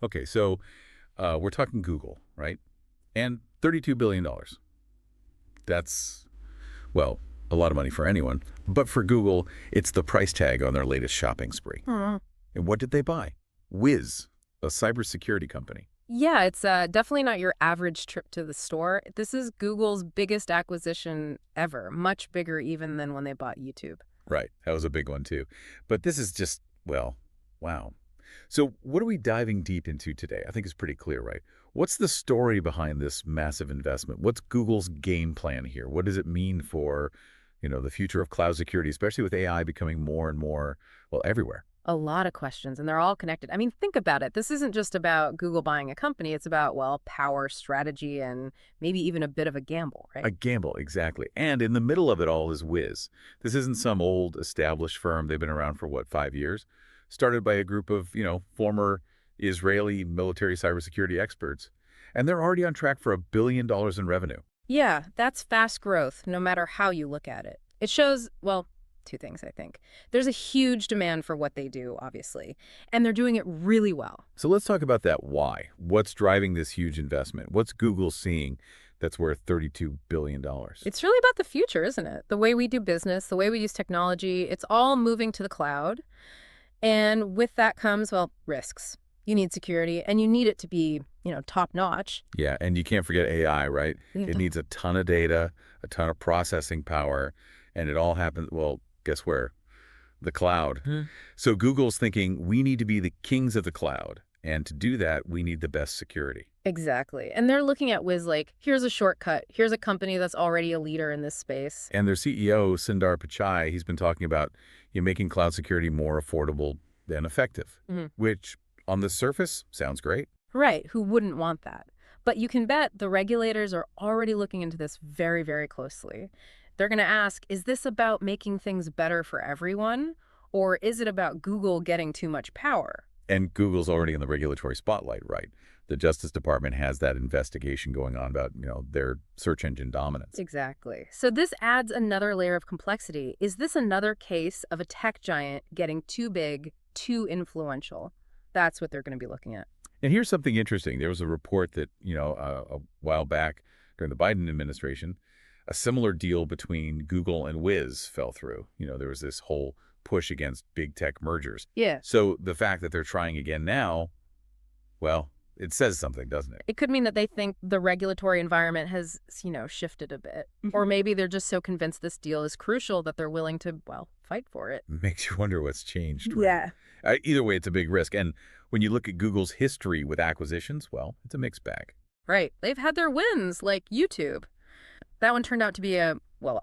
Okay, so we're talking Google, right? And $32 billion. That's, well, a lot of money for anyone. But for Google, it's the price tag on their latest shopping spree. Hmm. And what did they buy? Wiz, a cybersecurity company. Yeah, it's definitely not your average trip to the store. This is Google's biggest acquisition ever, much bigger even than when they bought YouTube. Right, that was a big one too. But this is just, well, wow. So what are we diving deep into today? I think it's pretty clear, right? What's the story behind this massive investment? What's Google's game plan here? What does it mean for, the future of cloud security, especially with AI becoming more and more, well, everywhere? A lot of questions, and they're all connected. I mean, think about it. This isn't just about Google buying a company. It's about, well, power, strategy, and maybe even a bit of a gamble, A right? gamble, exactly. And in the middle of it all is Wiz. This isn't some old established firm. They've been around for, what, 5 years? Started by a group of, former Israeli military cybersecurity experts. And they're already on track for $1 billion in revenue. Yeah, that's fast growth, no matter how you look at it. It shows, well, two things, I think. There's a huge demand for what they do, obviously, and they're doing it really well. So let's talk about that why. What's driving this huge investment? What's Google seeing that's worth $32 billion? It's really about the future, isn't it? The way we do business, the way we use technology, it's all moving to the cloud. And with that comes, well, risks. You need security, and you need it to be, top notch. Yeah, and you can't forget AI, right? It Yeah. needs a ton of data, a ton of processing power, and it all happens, well, guess where? The cloud. Mhm. So Google's thinking we need to be the kings of the cloud. And to do that, we need the best security. Exactly. And they're looking at Wiz like, here's a shortcut. Here's a company that's already a leader in this space. And their CEO, Sundar Pichai, he's been talking about making cloud security more affordable and effective, Mhm. which on the surface sounds great. Right. Who wouldn't want that? But you can bet the regulators are already looking into this very, very closely. They're going to ask, is this about making things better for everyone? Or is it about Google getting too much power? And Google's already in the regulatory spotlight, right? The Justice Department has that investigation going on about, their search engine dominance. Exactly. So this adds another layer of complexity. Is this another case of a tech giant getting too big, too influential? That's what they're going to be looking at. And here's something interesting. There was a report that, a while back during the Biden administration, a similar deal between Google and Wiz fell through. There was this whole push against big tech mergers. Yeah. So the fact that they're trying again now, well, it says something, doesn't it? It could mean that they think the regulatory environment has, shifted a bit. Or maybe they're just so convinced this deal is crucial that they're willing to, well, fight for it. Makes you wonder what's changed, right? Yeah. Either way, it's a big risk. And when you look at Google's history with acquisitions, well, it's a mixed bag. Right. They've had their wins, like YouTube. That one turned out to be a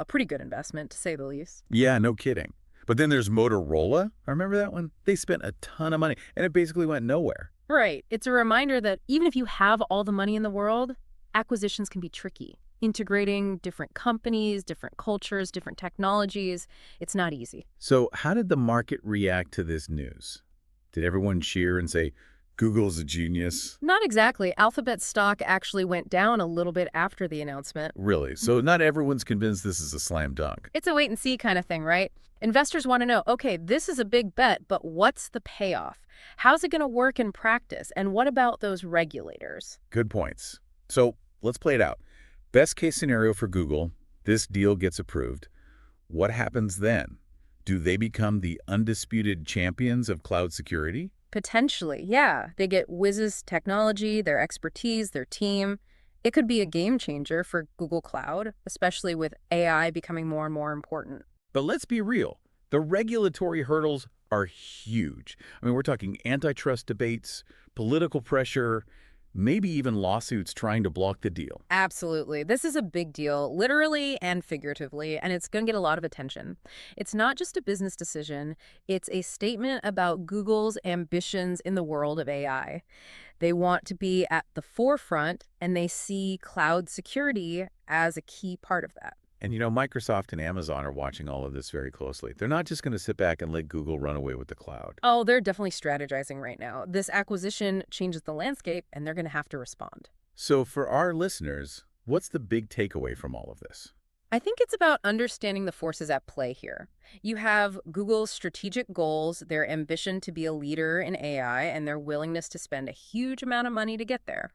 pretty good investment, to say the least. Yeah, no kidding. But then there's Motorola. I remember that one. They spent a ton of money, and it basically went nowhere. Right. It's a reminder that even if you have all the money in the world, acquisitions can be tricky. Integrating different companies, different cultures, different technologies, it's not easy. So how did the market react to this news? Did everyone cheer and say, Google's a genius? Not exactly. Alphabet stock actually went down a little bit after the announcement. Really? So not everyone's convinced this is a slam dunk. It's a wait and see kind of thing, right? Investors want to know, okay, this is a big bet, but what's the payoff? How's it going to work in practice? And what about those regulators? Good points. So let's play it out. Best case scenario for Google, this deal gets approved. What happens then? Do they become the undisputed champions of cloud security? Potentially, yeah. They get Wiz's technology, their expertise, their team. It could be a game changer for Google Cloud, especially with AI becoming more and more important. But let's be real. The regulatory hurdles are huge. I mean, we're talking antitrust debates, political pressure, maybe even lawsuits trying to block the deal. Absolutely. This is a big deal, literally and figuratively, and it's going to get a lot of attention. It's not just a business decision, it's a statement about Google's ambitions in the world of AI. They want to be at the forefront, and they see cloud security as a key part of that. And Microsoft and Amazon are watching all of this very closely. They're not just going to sit back and let Google run away with the cloud. Oh, they're definitely strategizing right now. This acquisition changes the landscape, and they're going to have to respond. So for our listeners, what's the big takeaway from all of this? I think it's about understanding the forces at play here. You have Google's strategic goals, their ambition to be a leader in AI, and their willingness to spend a huge amount of money to get there.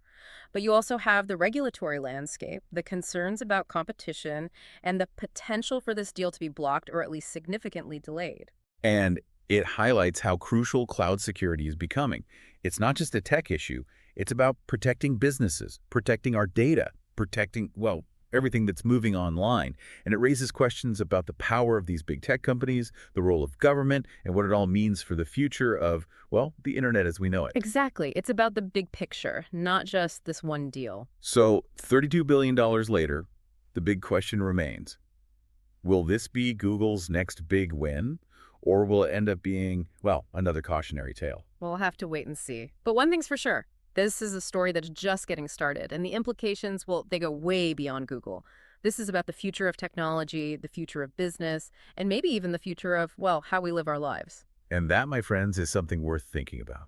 But you also have the regulatory landscape, the concerns about competition, and the potential for this deal to be blocked or at least significantly delayed. And it highlights how crucial cloud security is becoming. It's not just a tech issue. It's about protecting businesses, protecting our data, protecting, well, everything that's moving online. And it raises questions about the power of these big tech companies, the role of government, and what it all means for the future of, well, the internet as we know it. Exactly. It's about the big picture, not just this one deal. So $32 billion later, the big question remains. Will this be Google's next big win? Or will it end up being, well, another cautionary tale? We'll have to wait and see. But one thing's for sure. This is a story that's just getting started, and the implications, well, they go way beyond Google. This is about the future of technology, the future of business, and maybe even the future of, well, how we live our lives. And that, my friends, is something worth thinking about.